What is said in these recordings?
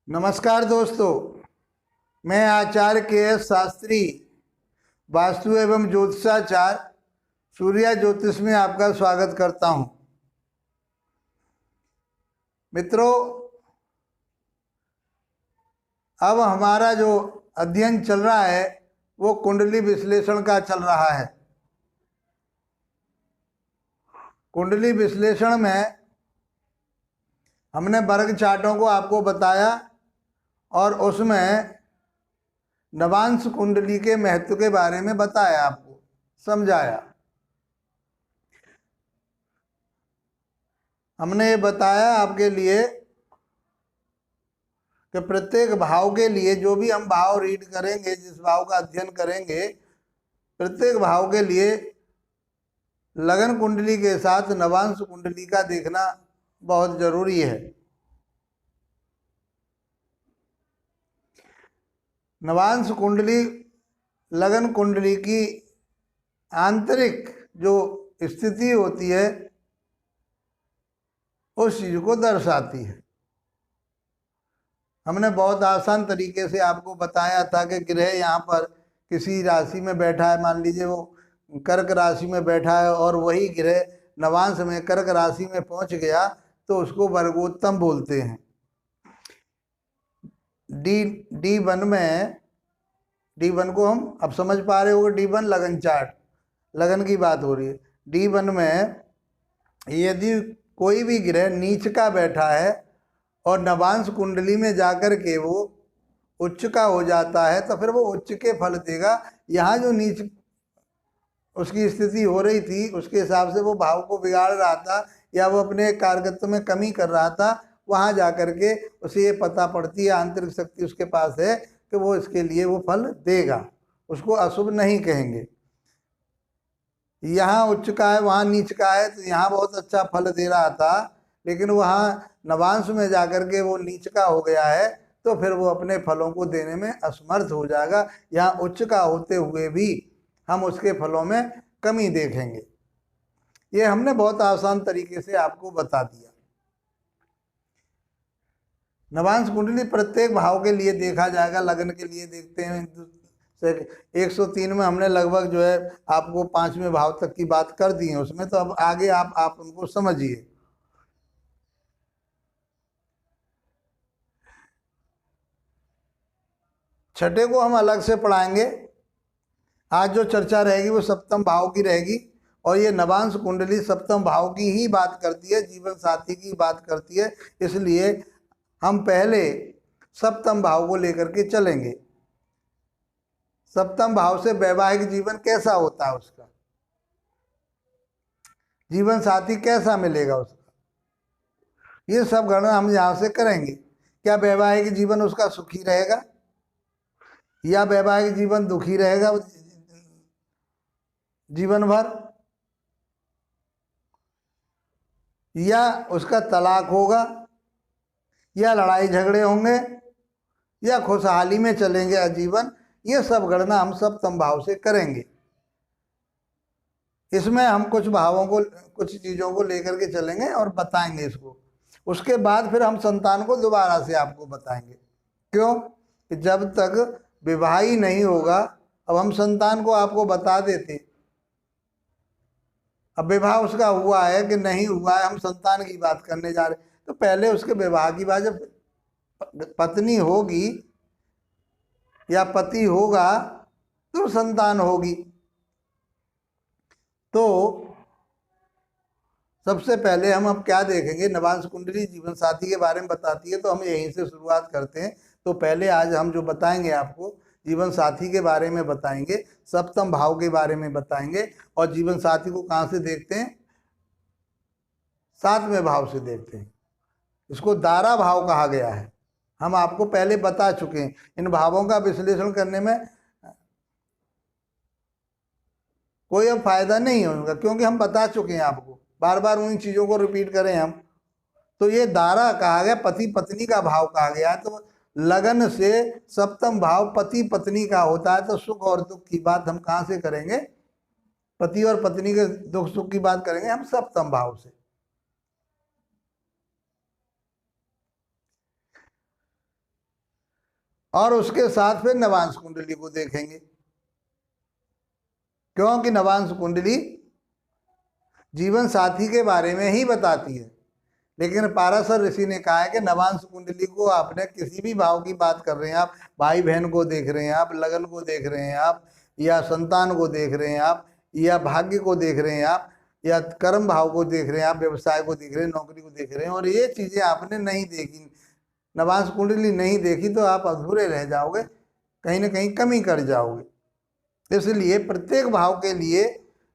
नमस्कार दोस्तों, मैं आचार्य के शास्त्री वास्तु एवं ज्योतिषाचार सूर्या ज्योतिष में आपका स्वागत करता हूं। मित्रों, अब हमारा जो अध्ययन चल रहा है वो कुंडली विश्लेषण का चल रहा है। कुंडली विश्लेषण में हमने वर्ग चार्टों को आपको बताया और उसमें नवांश कुंडली के महत्व के बारे में बताया, आपको समझाया। हमने ये बताया आपके लिए कि प्रत्येक भाव के लिए जो भी हम भाव रीड करेंगे, जिस भाव का अध्ययन करेंगे, प्रत्येक भाव के लिए लगन कुंडली के साथ नवांश कुंडली का देखना बहुत जरूरी है। नवांश कुंडली लगन कुंडली की आंतरिक जो स्थिति होती है उस चीज को दर्शाती है। हमने बहुत आसान तरीके से आपको बताया था कि ग्रह यहाँ पर किसी राशि में बैठा है, मान लीजिए वो कर्क राशि में बैठा है और वही ग्रह नवांश में कर्क राशि में पहुंच गया तो उसको वर्गोत्तम बोलते हैं। डी1 में, डी1 को हम अब समझ पा रहे हो, डी1 लगन चार्ट, लगन की बात हो रही है। डी1 में यदि कोई भी ग्रह नीच का बैठा है और नवांश कुंडली में जाकर के वो उच्च का हो जाता है तो फिर वो उच्च के फल देगा। यहाँ जो नीच उसकी स्थिति हो रही थी उसके हिसाब से वो भाव को बिगाड़ रहा था या वो अपने कारकत्व में कमी कर रहा था, वहाँ जा कर के उसे ये पता पड़ती है, आंतरिक शक्ति उसके पास है कि वो इसके लिए वो फल देगा, उसको अशुभ नहीं कहेंगे। यहाँ उच्च का है, वहाँ नीच का है, तो यहाँ बहुत अच्छा फल दे रहा था, लेकिन वहाँ नवांश में जाकर के वो नीच का हो गया है तो फिर वो अपने फलों को देने में असमर्थ हो जाएगा। यहाँ उच्च का होते हुए भी हम उसके फलों में कमी देखेंगे। ये हमने बहुत आसान तरीके से आपको बता दिया। नवांश कुंडली प्रत्येक भाव के लिए देखा जाएगा। लगन के लिए देखते हैं 103 में हमने लगभग जो है आपको 5वें भाव तक की बात कर दी है उसमें, तो अब आगे आप उनको समझिए। छठे को हम अलग से पढ़ाएंगे। आज जो चर्चा रहेगी वो सप्तम भाव की रहेगी और ये नवांश कुंडली सप्तम भाव की ही बात करती है, जीवन साथी की बात करती है, इसलिए हम पहले सप्तम भाव को लेकर के चलेंगे। सप्तम भाव से वैवाहिक जीवन कैसा होता है, उसका जीवन साथी कैसा मिलेगा उसका, ये सब गणना हम यहाँ से करेंगे। क्या वैवाहिक जीवन उसका सुखी रहेगा या वैवाहिक जीवन दुखी रहेगा जीवन भर, या उसका तलाक होगा, या लड़ाई झगड़े होंगे, या खुशहाली में चलेंगे आजीवन। ये सब गणना हम सप्तम भाव से करेंगे। इसमें हम कुछ भावों को, कुछ चीज़ों को लेकर के चलेंगे और बताएंगे इसको। उसके बाद फिर हम संतान को दोबारा से आपको बताएंगे। क्यों कि जब तक विवाह ही नहीं होगा, अब हम संतान को आपको बता देते, अब विवाह उसका हुआ है कि नहीं हुआ है, हम संतान की बात करने जा रहे, तो पहले उसके विवाह की बात, जब पत्नी होगी या पति होगा तो संतान होगी। तो सबसे पहले हम अब क्या देखेंगे, नवांश कुंडली जीवन साथी के बारे में बताती है तो हम यहीं से शुरुआत करते हैं। तो पहले आज हम जो बताएंगे आपको जीवन साथी के बारे में बताएंगे, सप्तम भाव के बारे में बताएंगे और जीवन साथी को कहाँ से देखते हैं, 7वें भाव से देखते हैं। इसको दारा भाव कहा गया है, हम आपको पहले बता चुके हैं। इन भावों का विश्लेषण करने में कोई अब फायदा नहीं होगा क्योंकि हम बता चुके हैं आपको, बार बार उन चीज़ों को रिपीट करें हम। तो ये दारा कहा गया, पति पत्नी का भाव कहा गया है। तो लगन से सप्तम भाव पति पत्नी का होता है, तो सुख और दुख की बात हम कहाँ से करेंगे, पति और पत्नी के दुख सुख की बात करेंगे हम सप्तम भाव से। और उसके साथ फिर नवांश कुंडली को देखेंगे, क्योंकि नवांश कुंडली जीवन साथी के बारे में ही बताती है। लेकिन पाराशर ऋषि ने कहा है कि नवांश कुंडली को आपने किसी भी भाव की बात कर रहे हैं, आप भाई बहन को देख रहे हैं, आप लगन को देख रहे हैं, आप या संतान को देख रहे हैं, आप या भाग्य को देख रहे हैं, आप या कर्म भाव को देख रहे हैं, आप व्यवसाय को देख रहे हैं, नौकरी को देख रहे हैं, और ये चीज़ें आपने नहीं देखी, नवांश कुंडली नहीं देखी, तो आप अधूरे रह जाओगे, कहीं ना कहीं कमी कर जाओगे। इसलिए प्रत्येक भाव के लिए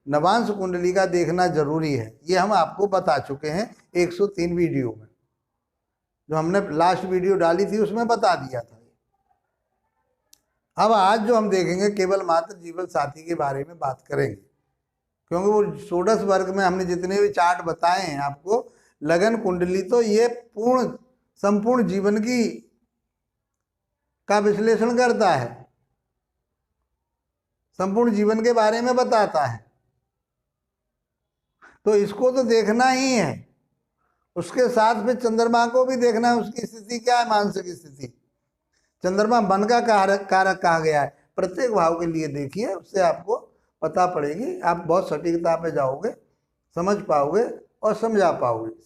नवांश कुंडली का देखना जरूरी है। ये हम आपको बता चुके हैं 103 वीडियो में, जो हमने लास्ट वीडियो डाली थी उसमें बता दिया था। अब आज जो हम देखेंगे केवल मात्र जीवन साथी के बारे में बात करेंगे, क्योंकि वो षोडश वर्ग में हमने जितने भी चार्ट बताए हैं आपको, लगन कुंडली तो ये संपूर्ण जीवन की का विश्लेषण करता है, संपूर्ण जीवन के बारे में बताता है, तो इसको तो देखना ही है। उसके साथ फिर चंद्रमा को भी देखना है, उसकी स्थिति क्या है, मानसिक स्थिति। चंद्रमा मन का कारक कहा गया है, प्रत्येक भाव के लिए देखिए, उससे आपको पता पड़ेगी, आप बहुत सटीकता पे जाओगे, समझ पाओगे और समझा पाओगे।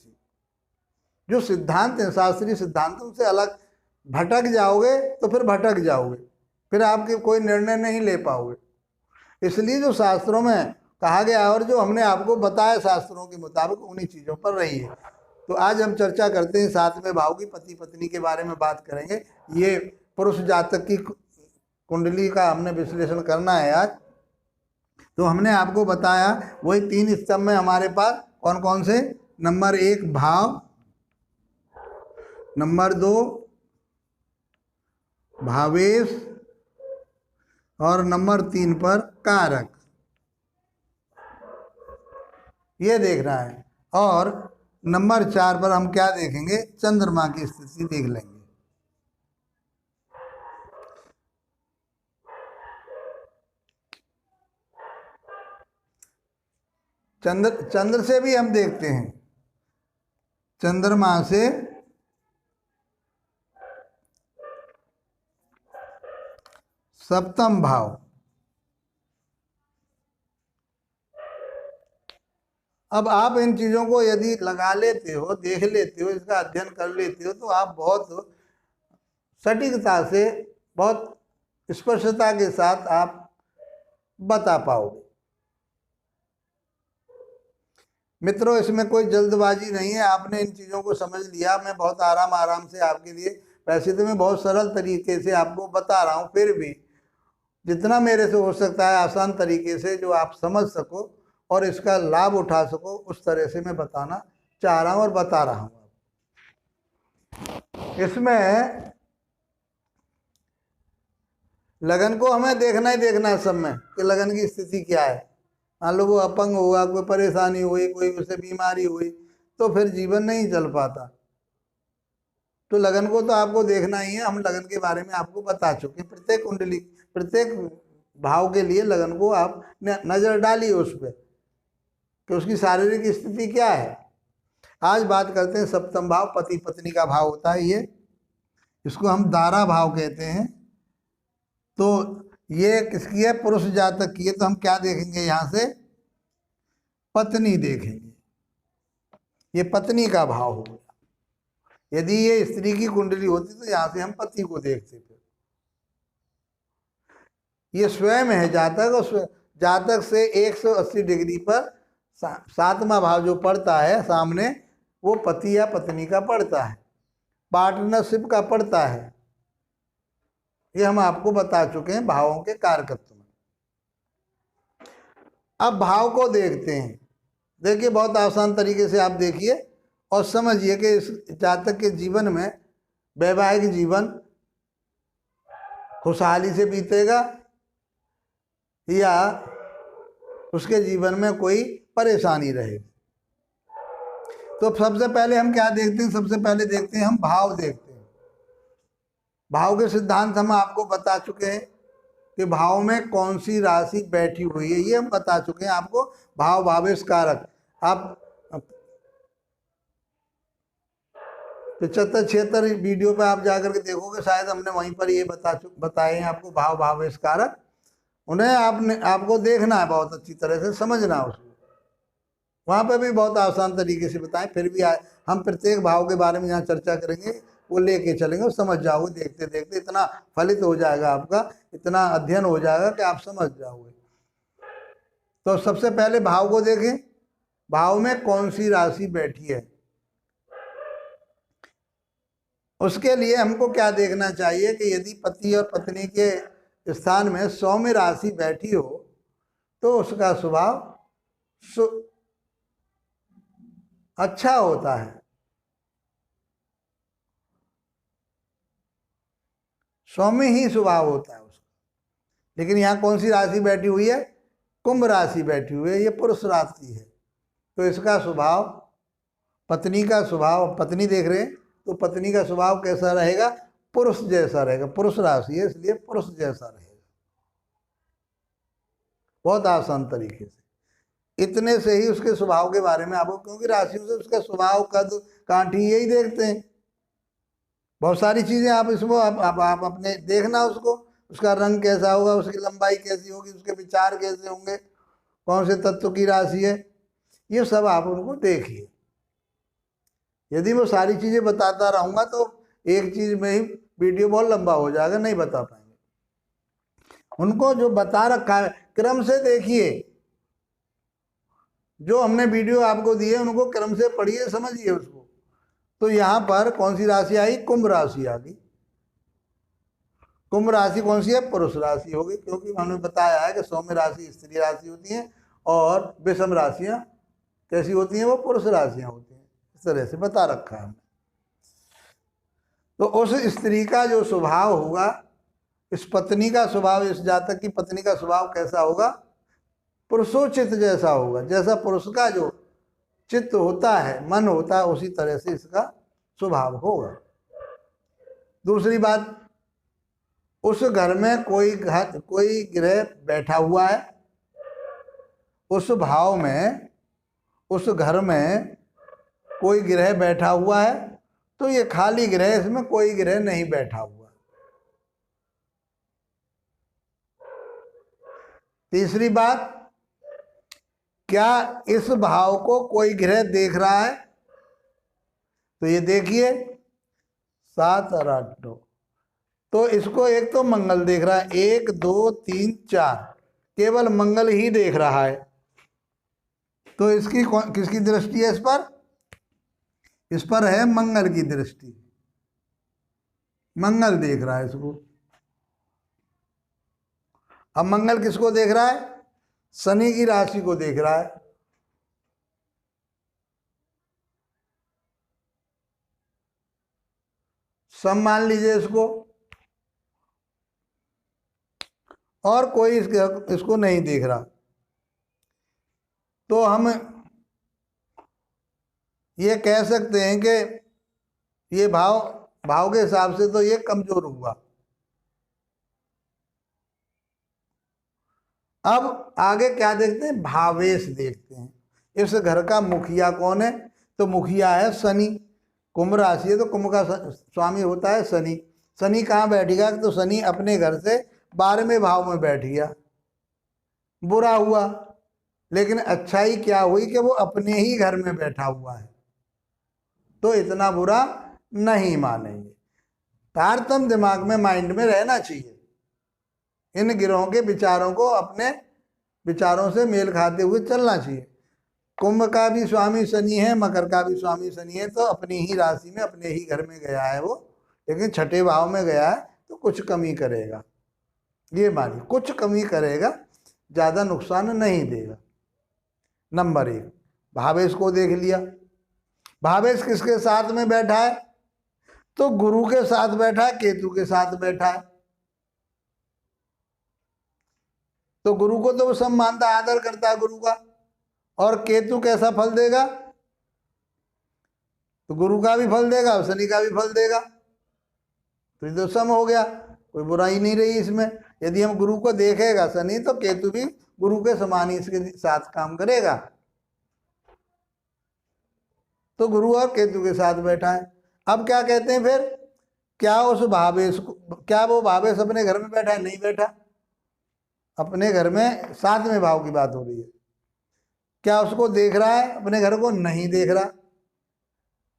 जो सिद्धांत है शास्त्रीय सिद्धांत, उनसे अलग भटक जाओगे तो फिर भटक जाओगे, फिर आपके कोई निर्णय नहीं ले पाओगे। इसलिए जो शास्त्रों में कहा गया और जो हमने आपको बताया शास्त्रों के मुताबिक, उन्हीं चीज़ों पर रहिए। तो आज हम चर्चा करते हैं 7वें भाव की, पति पत्नी के बारे में बात करेंगे। ये पुरुष जातक की कुंडली का हमने विश्लेषण करना है आज। तो हमने आपको बताया वही 3 स्तंभ में हमारे पास कौन कौन से, नंबर 1 भाव, नंबर 2 भावेश, और नंबर 3 पर कारक, ये देखना है। और नंबर 4 पर हम क्या देखेंगे, चंद्रमा की स्थिति देख लेंगे। चंद्र से भी हम देखते हैं, चंद्रमा से सप्तम भाव। अब आप इन चीज़ों को यदि लगा लेते हो, देख लेते हो, इसका अध्ययन कर लेते हो, तो आप बहुत सटीकता से, बहुत स्पष्टता के साथ आप बता पाओगे। मित्रों, इसमें कोई जल्दबाजी नहीं है, आपने इन चीज़ों को समझ लिया। मैं बहुत आराम से आपके लिए, वैसे तो मैं बहुत सरल तरीके से आपको बता रहा हूँ, फिर भी जितना मेरे से हो सकता है आसान तरीके से, जो आप समझ सको और इसका लाभ उठा सको, उस तरह से मैं बताना चाह रहा हूँ और बता रहा हूँ। इसमें लगन को हमें देखना ही देखना है सब में, कि लगन की स्थिति क्या है। मान लो वो अपंग हुआ, कोई परेशानी हुई, कोई उसे बीमारी हुई, तो फिर जीवन नहीं चल पाता। तो लगन को तो आपको देखना ही है। हम लगन के बारे में आपको बता चुके हैं, प्रत्येक कुंडली, प्रत्येक भाव के लिए लगन को आप नजर डालिए उस पर, कि उसकी शारीरिक स्थिति क्या है। आज बात करते हैं सप्तम भाव, पति पत्नी का भाव होता है ये, इसको हम दारा भाव कहते हैं। तो ये किसकी है, पुरुष जातक की है। तो हम क्या देखेंगे, यहाँ से पत्नी देखेंगे, ये पत्नी का भाव हो गया। यदि ये स्त्री की कुंडली होती तो यहाँ से हम पति को देखते थे। ये स्वयं है जातक, और जातक से 180 डिग्री पर 7वां भाव जो पड़ता है सामने, वो पति या पत्नी का पड़ता है, पार्टनरशिप का पड़ता है। ये हम आपको बता चुके हैं भावों के कारकत्व में। अब भाव को देखते हैं। देखिए, बहुत आसान तरीके से आप देखिए और समझिए कि इस जातक के जीवन में वैवाहिक जीवन खुशहाली से बीतेगा या उसके जीवन में कोई परेशानी रहेगी। तो सबसे पहले हम क्या देखते हैं, सबसे पहले देखते हैं हम भाव देखते हैं। भाव के सिद्धांत हम आपको बता चुके हैं कि भाव में कौन सी राशि बैठी हुई है, ये हम बता चुके हैं आपको। भाव भावेश कारक, आप 75 76 वीडियो पे आप जाकर के देखोगे, शायद हमने वहीं पर ये बताए हैं आपको भाव भावेश कारक। उन्हें आपको देखना है, बहुत अच्छी तरह से समझना है उसको। वहाँ पे भी बहुत आसान तरीके से बताएं, फिर भी हम प्रत्येक भाव के बारे में यहाँ चर्चा करेंगे, वो लेके चलेंगे और समझ जाओगे। देखते देखते इतना फलित हो जाएगा आपका, इतना अध्ययन हो जाएगा कि आप समझ जाओगे। तो सबसे पहले भाव को देखें, भाव में कौन सी राशि बैठी है। उसके लिए हमको क्या देखना चाहिए कि यदि पति और पत्नी के स्थान में सौम्य राशि बैठी हो तो उसका स्वभाव अच्छा होता है। सौम्य ही स्वभाव होता है उसका। लेकिन यहाँ कौन सी राशि बैठी हुई है? कुंभ राशि बैठी हुई है, ये पुरुष राशि है। तो इसका स्वभाव, पत्नी का स्वभाव, पत्नी देख रहे हैं तो पत्नी का स्वभाव कैसा रहेगा? पुरुष जैसा रहेगा। पुरुष राशि है इसलिए पुरुष जैसा रहेगा। बहुत आसान तरीके से, इतने से ही उसके स्वभाव के बारे में आपको, क्योंकि राशियों से उसका स्वभाव, कद, कांठी यही देखते हैं। बहुत सारी चीजें आप इसको आप अपने देखना उसको, उसका रंग कैसा होगा, उसकी लंबाई कैसी होगी, उसके विचार कैसे होंगे, कौन से तत्व की राशि है, ये सब आप उनको देखिए। यदि मैं सारी चीजें बताता रहूंगा तो एक चीज में ही वीडियो बहुत लंबा हो जाएगा, नहीं बता पाएंगे। उनको जो बता रखा है क्रम से देखिए, जो हमने वीडियो आपको दिए उनको क्रम से पढ़िए, समझिए उसको। तो यहाँ पर कौन सी राशि आई? कुंभ राशि आ गई। कुंभ राशि कौन सी है? पुरुष राशि होगी, क्योंकि हमने बताया है कि सौम्य राशि स्त्री राशि होती है और विषम राशियां कैसी होती हैं? वो पुरुष राशियां होती हैं। इस तरह से बता रखा है हमने। तो उस स्त्री का जो स्वभाव होगा, इस पत्नी का स्वभाव, इस जातक की पत्नी का स्वभाव कैसा होगा? पुरुषोचित जैसा होगा। जैसा पुरुष का जो चित्त होता है, मन होता है, उसी तरह से इसका स्वभाव होगा। दूसरी बात, उस घर में कोई ग्रह बैठा हुआ है, उस भाव में, उस घर में कोई ग्रह बैठा हुआ है तो ये खाली ग्रह, इसमें कोई ग्रह नहीं बैठा हुआ। तीसरी बात, क्या इस भाव को कोई ग्रह देख रहा है? तो ये देखिए 7 और 8 9, तो इसको एक तो मंगल देख रहा है, 1 2 3 4, केवल मंगल ही देख रहा है। तो इसकी किसकी दृष्टि है? इस पर है मंगल की दृष्टि। मंगल देख रहा है इसको। अब मंगल किसको देख रहा है? शनि की राशि को देख रहा है। सब मान लीजिए इसको, और कोई इसको नहीं देख रहा। तो हम ये कह सकते हैं कि ये भाव के हिसाब से तो ये कमजोर हुआ। अब आगे क्या देखते हैं? भावेश देखते हैं। इस घर का मुखिया कौन है? तो मुखिया है शनि। कुंभ राशि है तो कुंभ का स्वामी होता है शनि। शनि कहाँ बैठेगा? तो शनि अपने घर से 12वें भाव में बैठ गया। बुरा हुआ, लेकिन अच्छाई क्या हुई कि वो अपने ही घर में बैठा हुआ है, तो इतना बुरा नहीं मानेंगे। तारतम्य दिमाग में, माइंड में रहना चाहिए। इन ग्रहों के विचारों को अपने विचारों से मेल खाते हुए चलना चाहिए। कुंभ का भी स्वामी शनि है, मकर का भी स्वामी शनि है, तो अपनी ही राशि में, अपने ही घर में गया है वो, लेकिन छठे भाव में गया है तो कुछ कमी करेगा। ये मानिए, कुछ कमी करेगा, ज़्यादा नुकसान नहीं देगा। नंबर 1, भावेश को देख लिया। भावेश किसके साथ में बैठा है? तो गुरु के साथ बैठा है, केतु के साथ बैठा है। तो गुरु को तो वो सब मानता, आदर करता है गुरु का। और केतु कैसा फल देगा? तो गुरु का भी फल देगा, शनि का भी फल देगा। तो ये तो सम हो गया, कोई बुराई नहीं रही इसमें। यदि हम गुरु को देखेगा शनि, तो केतु भी गुरु के समान ही इसके साथ काम करेगा। तो गुरु और केतु के साथ बैठा है। अब क्या कहते हैं फिर, क्या उस भावेश को, क्या वो भावेश अपने घर में बैठा है? नहीं बैठा, अपने घर में सातवें भाव की बात हो रही है। क्या उसको देख रहा है? अपने घर को नहीं देख रहा।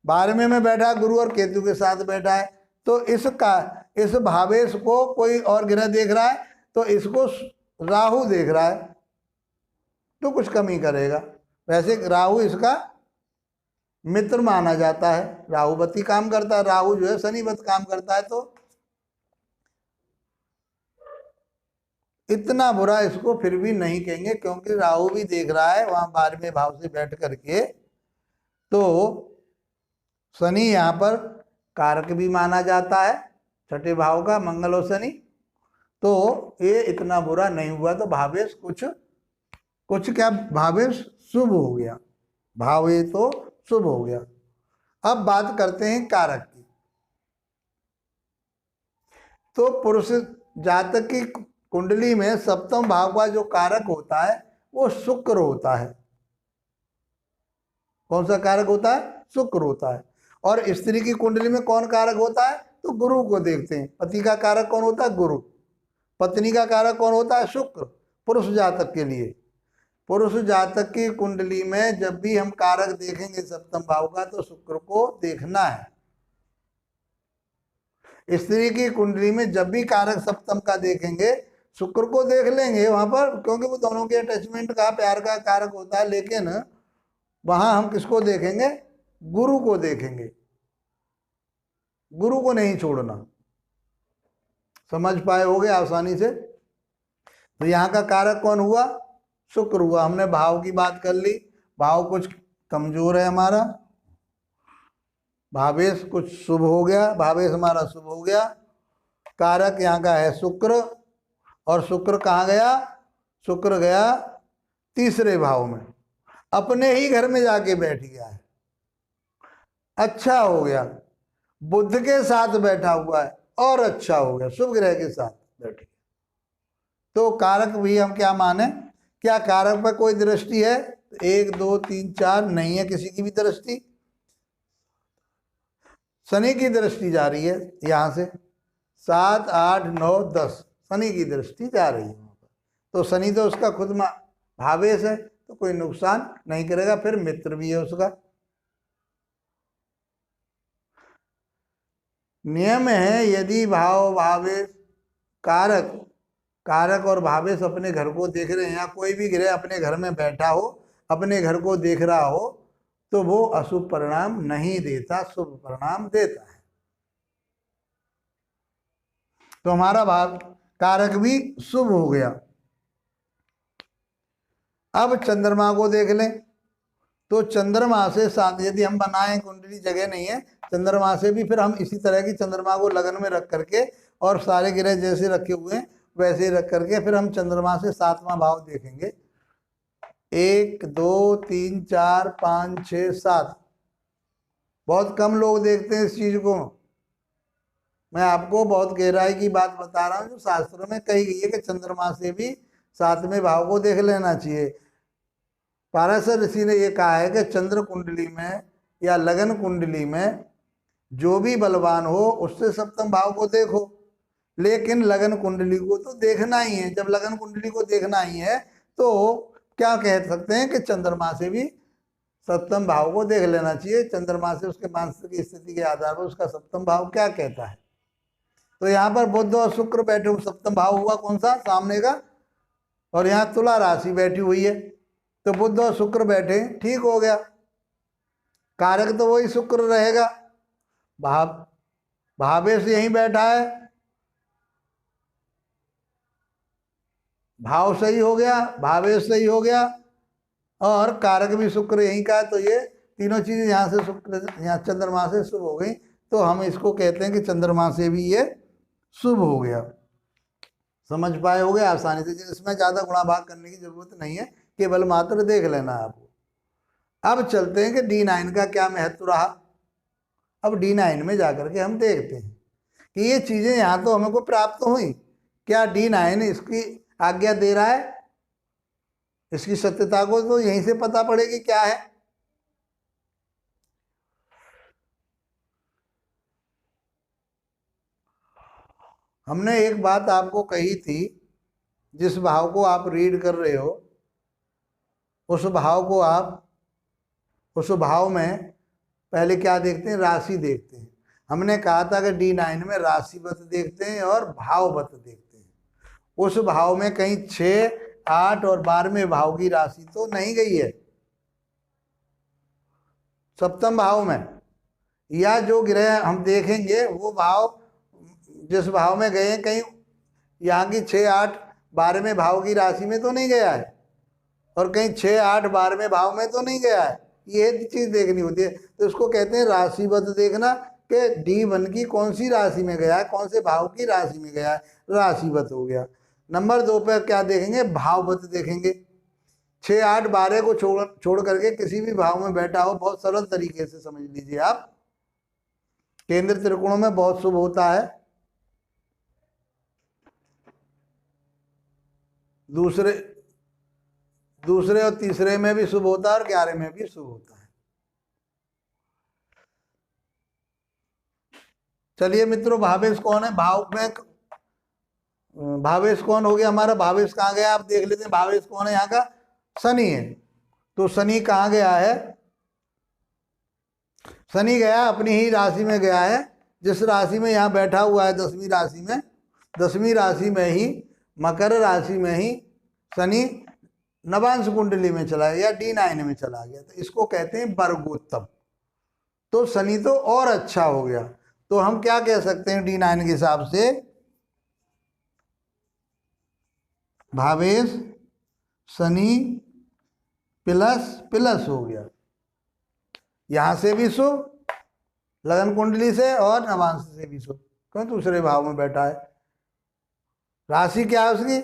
12वें में बैठा, गुरु और केतु के साथ बैठा है, तो इस भावेश को कोई और ग्रह देख रहा है, तो इसको राहु देख रहा है, तो कुछ कमी करेगा। वैसे राहु इसका मित्र माना जाता है, राहुवती काम करता है, राहु जो है शनिवत काम करता है, तो इतना बुरा इसको फिर भी नहीं कहेंगे, क्योंकि राहु भी देख रहा है वहां 12वें भाव से बैठ करके। तो शनि यहाँ पर कारक भी माना जाता है, छठे भाव का, मंगल और शनि, तो ये इतना बुरा नहीं हुआ। तो भावेश कुछ क्या, भावेश शुभ हो गया, भाव ये तो शुभ हो गया। अब बात करते हैं कारक की। तो पुरुष जातक की कुंडली में सप्तम भाव का जो कारक होता है वो शुक्र होता है। कौन सा कारक होता है? शुक्र होता है। और स्त्री की कुंडली में कौन कारक होता है? तो गुरु को देखते हैं। पति का कारक कौन होता है? गुरु। पत्नी का कारक कौन होता है? शुक्र। पुरुष जातक के लिए, पुरुष जातक की कुंडली में जब भी हम कारक देखेंगे सप्तम भाव का, तो शुक्र को देखना है। स्त्री की कुंडली में जब भी कारक सप्तम का देखेंगे, शुक्र को देख लेंगे वहां पर, क्योंकि वो दोनों के अटैचमेंट का, प्यार का कारक होता है। लेकिन वहां हम किसको देखेंगे? गुरु को देखेंगे, गुरु को नहीं छोड़ना। समझ पाए होगे आसानी से? तो यहाँ का कारक कौन हुआ? शुक्र हुआ। हमने भाव की बात कर ली, भाव कुछ कमजोर है हमारा, भावेश कुछ शुभ हो गया, भावेश हमारा शुभ हो गया। कारक यहाँ का है शुक्र, और शुक्र कहाँ गया? शुक्र गया तीसरे भाव में, अपने ही घर में जाके बैठ गया है। अच्छा हो गया, बुध के साथ बैठा हुआ है, और अच्छा हो गया, शुभ ग्रह के साथ बैठ गया। तो कारक भी हम क्या माने? क्या कारक पर कोई दृष्टि है? 1 2 3 4 नहीं है किसी की भी दृष्टि। शनि की दृष्टि जा रही है यहाँ से, 7 8 9 10 शनि की दृष्टि जा रही है। तो शनि तो उसका खुद भावेश है, तो कोई नुकसान नहीं करेगा, फिर मित्र भी है उसका। नियम है, यदि भाव भावेश कारक और भावेश अपने घर को देख रहे हैं, या कोई भी ग्रह अपने घर में बैठा हो, अपने घर को देख रहा हो, तो वो अशुभ परिणाम नहीं देता, शुभ परिणाम देता है। तो हमारा भाव कारक भी शुभ हो गया। अब चंद्रमा को देख लें। तो चंद्रमा से साथ यदि हम बनाएं, कुंडली जगह नहीं है, चंद्रमा से भी फिर हम इसी तरह की चंद्रमा को लगन में रख करके, और सारे ग्रह जैसे रखे हुए हैं वैसे ही रख करके, फिर हम चंद्रमा से 7वां भाव देखेंगे। 1 2 3 4 5 6 7। बहुत कम लोग देखते हैं इस चीज को। मैं आपको बहुत गहराई की बात बता रहा हूँ, जो शास्त्रों में कही गई है कि चंद्रमा से भी 7वें भाव को देख लेना चाहिए। पाराशर ऋषि ने यह कहा है कि चंद्र कुंडली में या लगन कुंडली में जो भी बलवान हो उससे सप्तम भाव को देखो, लेकिन लगन कुंडली को तो देखना ही है। जब लगन कुंडली को देखना ही है, तो क्या कह सकते हैं कि चंद्रमा से भी सप्तम भाव को देख लेना चाहिए। चंद्रमा से उसके मानसिक स्थिति के आधार पर उसका सप्तम भाव क्या कहता है। तो यहाँ पर बुध और शुक्र बैठे, सप्तम भाव हुआ कौन सा? सामने का। और यहाँ तुला राशि बैठी हुई है, तो बुध और शुक्र बैठे, ठीक हो गया। कारक तो वही शुक्र रहेगा, भावेश यहीं बैठा है, भाव सही हो गया, भावेश सही हो गया, और कारक भी शुक्र यहीं का है। तो ये तीनों चीजें यहाँ से शुक्र, यहाँ चंद्रमा से शुभ हो गई। तो हम इसको कहते हैं कि चंद्रमा से भी ये शुभ हो गया। समझ पाए होगे आसानी से? इसमें ज्यादा गुणा भाग करने की जरूरत नहीं है, केवल मात्र देख लेना है आपको। अब चलते हैं कि D9 का क्या महत्व रहा। अब D9 में जाकर के हम देखते हैं कि ये चीजें यहाँ तो हमें को प्राप्त हुई, क्या D9 इसकी आज्ञा दे रहा है? इसकी सत्यता को तो यहीं से पता पड़ेगी क्या है। हमने एक बात आपको कही थी, जिस भाव को आप रीड कर रहे हो उस भाव को आप, उस भाव में पहले क्या देखते हैं, राशि देखते हैं। हमने कहा था कि D9 में राशिवत देखते हैं और भाववत देखते हैं। उस भाव में कहीं 6, 8 और 12वें भाव की राशि तो नहीं गई है सप्तम भाव में, या जो ग्रह हम देखेंगे वो भाव जिस भाव में गए हैं कहीं यहाँ की 6, 8, 12वें भाव की राशि में तो नहीं गया है, और कहीं 6, 8, 12वें भाव में तो नहीं गया है। ये चीज देखनी होती है। तो इसको कहते हैं राशिवत देखना कि D1 की कौन सी राशि में गया है, कौन से भाव की राशि में गया है, राशिवत हो गया। नंबर 2 पे क्या देखेंगे, भाववत देखेंगे। 6, 8, 12 को छोड़ करके किसी भी भाव में बैठा हो, बहुत सरल तरीके से समझ लीजिए आप, केंद्र त्रिकोणों में बहुत शुभ होता है। दूसरे और तीसरे में भी शुभ होता है और 11 में भी शुभ होता है। चलिए मित्रों, भावेश कौन है, भाव में भावेश कौन हो गया हमारा, भावेश कहाँ गया आप देख लेते हैं। भावेश कौन है यहाँ का, शनि है। तो शनि कहाँ गया है, शनि गया अपनी ही राशि में गया है, जिस राशि में यहाँ बैठा हुआ है 10वीं राशि में, 10वीं राशि में ही मकर राशि में ही शनि नवांश कुंडली में चला गया, D9 में चला गया। तो इसको कहते हैं वर्गोत्तम। तो शनि तो और अच्छा हो गया। तो हम क्या कह सकते हैं D9 के हिसाब से, भावेश शनि प्लस प्लस हो गया, यहां से भी शुभ लगन कुंडली से और नवांश से भी शुभ, क्यों दूसरे भाव में बैठा है। राशि क्या है उसकी,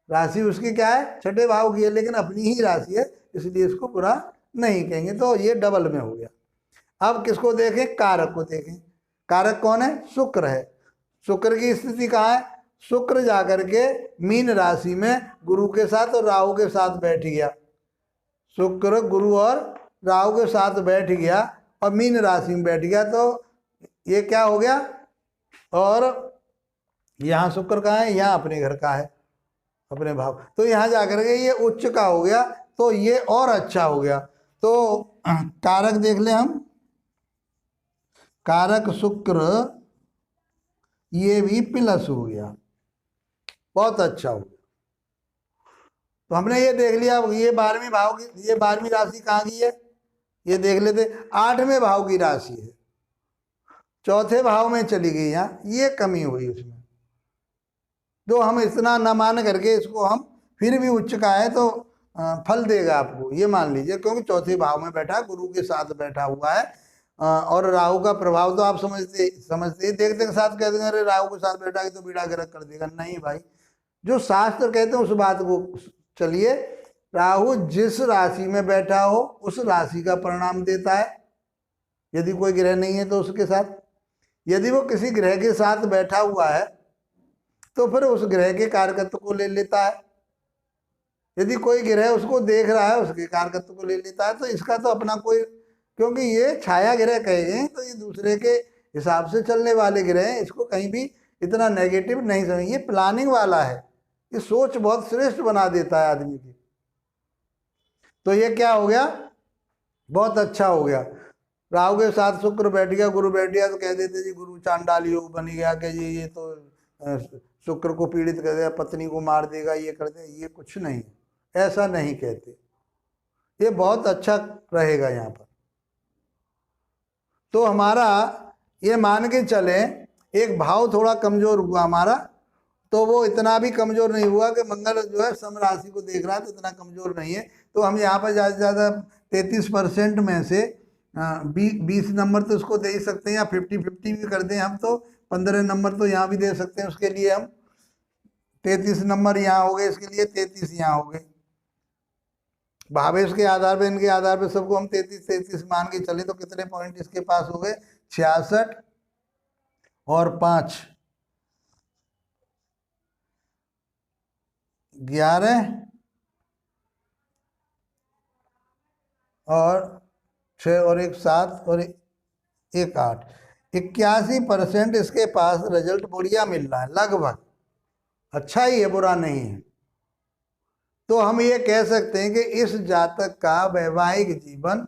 राशि उसकी क्या है, छठे भाव की है, लेकिन अपनी ही राशि है, इसलिए इसको बुरा नहीं कहेंगे। तो ये डबल में हो गया। अब किसको देखें, कारक को देखें। कारक कौन है, शुक्र है। शुक्र की स्थिति कहाँ है, शुक्र जाकर के मीन राशि में गुरु के साथ और राहु के साथ बैठ गया। शुक्र गुरु और राहु के साथ बैठ गया और मीन राशि में बैठ गया। तो ये क्या हो गया, और यहाँ शुक्र कहाँ है, यहाँ अपने घर का है, अपने भाव। तो यहाँ जाकर के ये उच्च का हो गया, तो ये और अच्छा हो गया। तो कारक देख ले हम, कारक शुक्र ये भी प्लस हो गया, बहुत अच्छा हो गया। तो हमने ये देख लिया। ये 12वीं भाव की, ये 12वीं राशि कहाँ की है, ये देख लेते। 8वें भाव की राशि है, चौथे भाव में चली गई, यहाँ ये कमी हुई उसमें। जो हम इतना न मान करके इसको हम फिर भी उच्च का है तो फल देगा आपको, ये मान लीजिए, क्योंकि चौथे भाव में बैठा, गुरु के साथ बैठा हुआ है। और राहु का प्रभाव तो आप समझते देखते के साथ कहते हैं अरे राहु के साथ बैठा है तो बीड़ा गर्क कर देगा। नहीं भाई, जो शास्त्र कहते हैं उस बात को चलिए। राहु जिस राशि में बैठा हो उस राशि का परिणाम देता है। यदि कोई ग्रह नहीं है तो उसके साथ, यदि वो किसी ग्रह के साथ बैठा हुआ है तो फिर उस ग्रह के कारकत्व को ले लेता है। यदि कोई ग्रह उसको देख रहा है उसके कारकत्व को ले लेता है। तो इसका तो अपना कोई, क्योंकि ये छाया ग्रह कहे गए तो ये दूसरे के हिसाब से चलने वाले ग्रह हैं, इसको कहीं भी इतना नेगेटिव नहीं समझिए। ये प्लानिंग वाला है, ये सोच बहुत श्रेष्ठ बना देता है आदमी की। तो ये क्या हो गया, बहुत अच्छा हो गया। राहु के साथ शुक्र बैठ गया, गुरु बैठ गया, तो कह देते जी गुरु चांडाल योग बन गया कि ये तो शुक्र को पीड़ित कर देगा, पत्नी को मार देगा, ये कर देगा। ये कुछ नहीं, ऐसा नहीं कहते। ये बहुत अच्छा रहेगा यहाँ पर। तो हमारा ये मान के चले, एक भाव थोड़ा कमजोर हुआ हमारा, तो वो इतना भी कमजोर नहीं हुआ कि मंगल जो है सम राशि को देख रहा है, तो इतना कमजोर नहीं है। तो हम यहाँ पर ज़्यादा से ज़्यादा 33% में से 20 नंबर तो उसको दे ही सकते हैं, या 50-50 भी कर दें हम तो 15 नंबर तो यहाँ भी दे सकते हैं। उसके लिए हम 33 नंबर यहाँ हो गए, इसके लिए 33 यहाँ हो गए। भावेश के आधार पे, इनके आधार पे सबको हम 33 मान के चले, तो कितने पॉइंट इसके पास हो गए, 66 और 5 11 और 6 और 1 7 और 1 8। 81% इसके पास रिजल्ट बढ़िया मिल रहा है, लगभग अच्छा ही है, बुरा नहीं है। तो हम ये कह सकते हैं कि इस जातक का वैवाहिक जीवन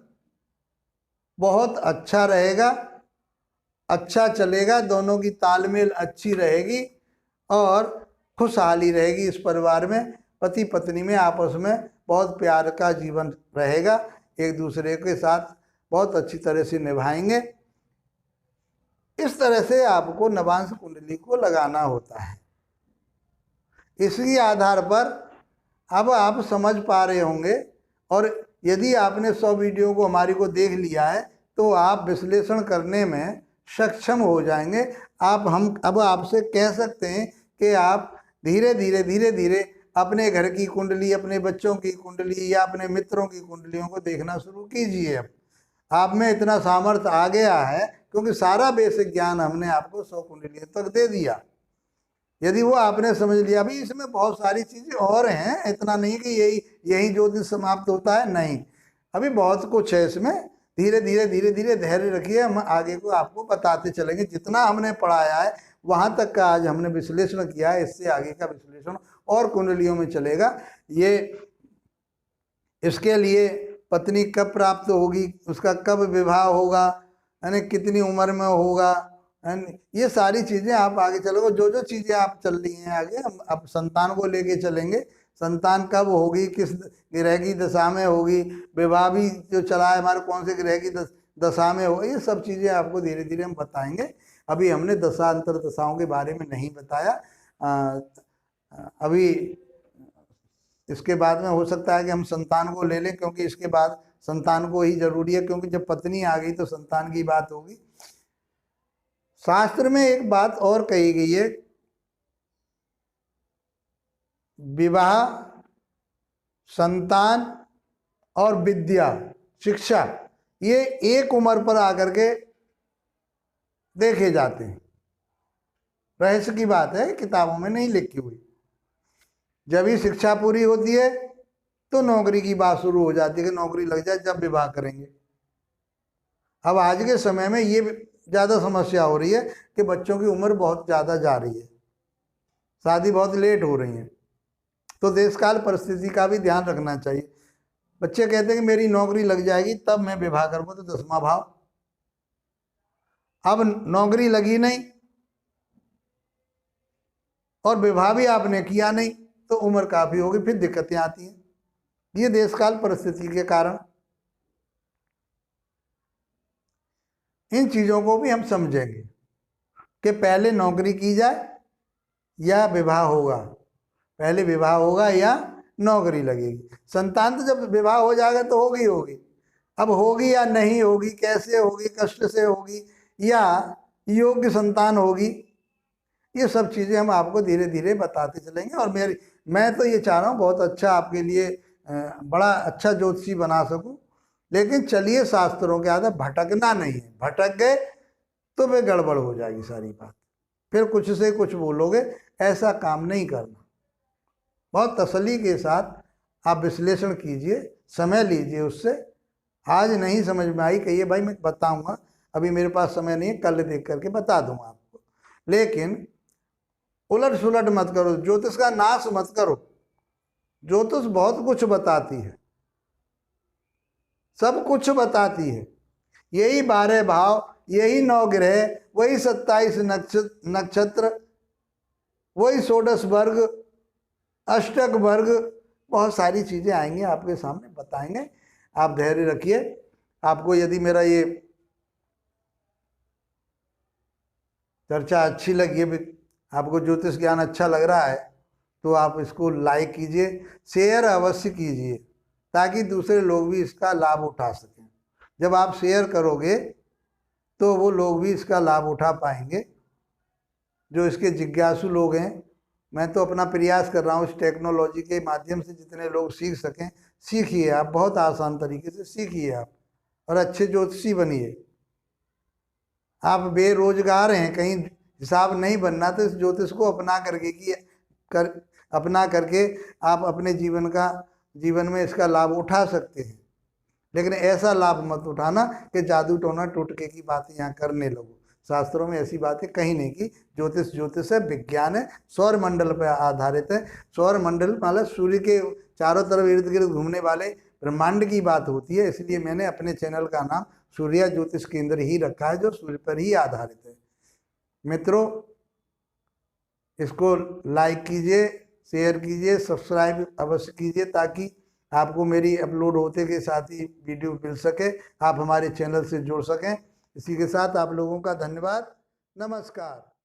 बहुत अच्छा रहेगा, अच्छा चलेगा, दोनों की तालमेल अच्छी रहेगी और खुशहाली रहेगी इस परिवार में। पति पत्नी में आपस में बहुत प्यार का जीवन रहेगा, एक दूसरे के साथ बहुत अच्छी तरह से निभाएंगे। इस तरह से आपको नवांश कुंडली को लगाना होता है। इसी आधार पर अब आप समझ पा रहे होंगे, और यदि आपने 100 वीडियो को हमारी को देख लिया है तो आप विश्लेषण करने में सक्षम हो जाएंगे। हम अब आपसे कह सकते हैं कि आप धीरे धीरे अपने घर की कुंडली, अपने बच्चों की कुंडली या अपने मित्रों की कुंडलियों को देखना शुरू कीजिए। अब आप में इतना सामर्थ्य आ गया है क्योंकि सारा बेसिक ज्ञान हमने आपको 100 कुंडलियों तक दे दिया। यदि वो आपने समझ लिया, अभी इसमें बहुत सारी चीज़ें और हैं, इतना नहीं कि यही ज्योतिष समाप्त होता है, नहीं, अभी बहुत कुछ है इसमें। धीरे धीरे धैर्य रखिए, हम आगे को आपको बताते चलेंगे। जितना हमने पढ़ाया है वहाँ तक का आज हमने विश्लेषण किया है, इससे आगे का विश्लेषण और कुंडलियों में चलेगा। ये इसके लिए पत्नी कब प्राप्त होगी, उसका कब विवाह होगा, यानी कितनी उम्र में होगा, ये सारी चीज़ें आप आगे चलोगे। जो चीज़ें आप चल रही हैं आगे, हम अब संतान को लेके चलेंगे। संतान कब होगी, किस ग्रह की दशा में होगी, विवाह भी जो चला है हमारे कौन से ग्रह की दशा में होगा, ये सब चीज़ें आपको धीरे धीरे हम बताएंगे। अभी हमने दशांतर दशाओं के बारे में नहीं बताया। अभी इसके बाद में हो सकता है कि हम संतान को ले लें, क्योंकि इसके बाद संतान को ही जरूरी है, क्योंकि जब पत्नी आ गई तो संतान की बात होगी। शास्त्र में एक बात और कही गई है, विवाह, संतान और विद्या, शिक्षा, ये एक उम्र पर आकर के देखे जाते हैं। रहस्य की बात है, किताबों में नहीं लिखी हुई। जब ही शिक्षा पूरी होती है तो नौकरी की बात शुरू हो जाती है कि नौकरी लग जाए, जब विवाह करेंगे। अब आज के समय में ये ज़्यादा समस्या हो रही है कि बच्चों की उम्र बहुत ज़्यादा जा रही है, शादी बहुत लेट हो रही है। तो देशकाल परिस्थिति का भी ध्यान रखना चाहिए। बच्चे कहते हैं कि मेरी नौकरी लग जाएगी तब मैं विवाह करूँगा, तो 10वां भाव। अब नौकरी लगी नहीं और विवाह भी आपने किया नहीं, तो उम्र काफ़ी होगी, फिर दिक्कतें आती हैं। ये देशकाल परिस्थिति के कारण इन चीज़ों को भी हम समझेंगे कि पहले नौकरी की जाए या विवाह होगा, पहले विवाह होगा या नौकरी लगेगी। संतान तो जब विवाह हो जाएगा तो होगी। अब होगी या नहीं होगी, कैसे होगी, कष्ट से होगी या योग्य संतान होगी, ये सब चीज़ें हम आपको धीरे धीरे बताते चलेंगे। और मैं तो ये चाह रहा हूँ बहुत अच्छा आपके लिए बड़ा अच्छा ज्योतिषी बना सकूँ। लेकिन चलिए, शास्त्रों के आधार भटकना नहीं है, भटक गए तो वे गड़बड़ हो जाएगी सारी बात, फिर कुछ से कुछ बोलोगे, ऐसा काम नहीं करना। बहुत तसल्ली के साथ आप विश्लेषण कीजिए, समय लीजिए उससे। आज नहीं समझ में आई, कहिए भाई मैं बताऊंगा, अभी मेरे पास समय नहीं है, कल देख करके बता दूंगा आपको। लेकिन उलट सुलट मत करो, ज्योतिष का नाश मत करो। ज्योतिष बहुत कुछ बताती है, सब कुछ बताती है। यही 12 भाव, यही 9 ग्रह, वही 27 नक्षत्र, वही 16 वर्ग, अष्टक वर्ग, बहुत सारी चीज़ें आएंगी आपके सामने, बताएंगे। आप धैर्य रखिए। आपको यदि मेरा ये चर्चा अच्छी लगी है, आपको ज्योतिष ज्ञान अच्छा लग रहा है, तो आप इसको लाइक कीजिए, शेयर अवश्य कीजिए, ताकि दूसरे लोग भी इसका लाभ उठा सकें। जब आप शेयर करोगे तो वो लोग भी इसका लाभ उठा पाएंगे, जो इसके जिज्ञासु लोग हैं। मैं तो अपना प्रयास कर रहा हूँ इस टेक्नोलॉजी के माध्यम से जितने लोग सीख सकें, सीखिए आप, बहुत आसान तरीके से सीखिए आप, और अच्छे ज्योतिषी बनिए। आप बेरोजगार हैं, कहीं हिसाब नहीं बनना, तो इस ज्योतिष को अपना करके आप अपने जीवन में इसका लाभ उठा सकते हैं। लेकिन ऐसा लाभ मत उठाना कि जादू टोना टोटके की बातें यहाँ करने लगो। शास्त्रों में ऐसी बातें कहीं नहीं की। ज्योतिष है, विज्ञान है, सौर मंडल पर आधारित है। सौर मंडल मतलब सूर्य के चारों तरफ इर्द गिर्द घूमने वाले ब्रह्मांड की बात होती है, इसलिए मैंने अपने चैनल का नाम सूर्या ज्योतिष केंद्र ही रखा है, जो सूर्य पर ही आधारित है। मित्रों, इसको लाइक कीजिए, शेयर कीजिए, सब्सक्राइब अवश्य कीजिए, ताकि आपको मेरी अपलोड होते के साथ ही वीडियो मिल सके, आप हमारे चैनल से जुड़ सकें। इसी के साथ आप लोगों का धन्यवाद। नमस्कार।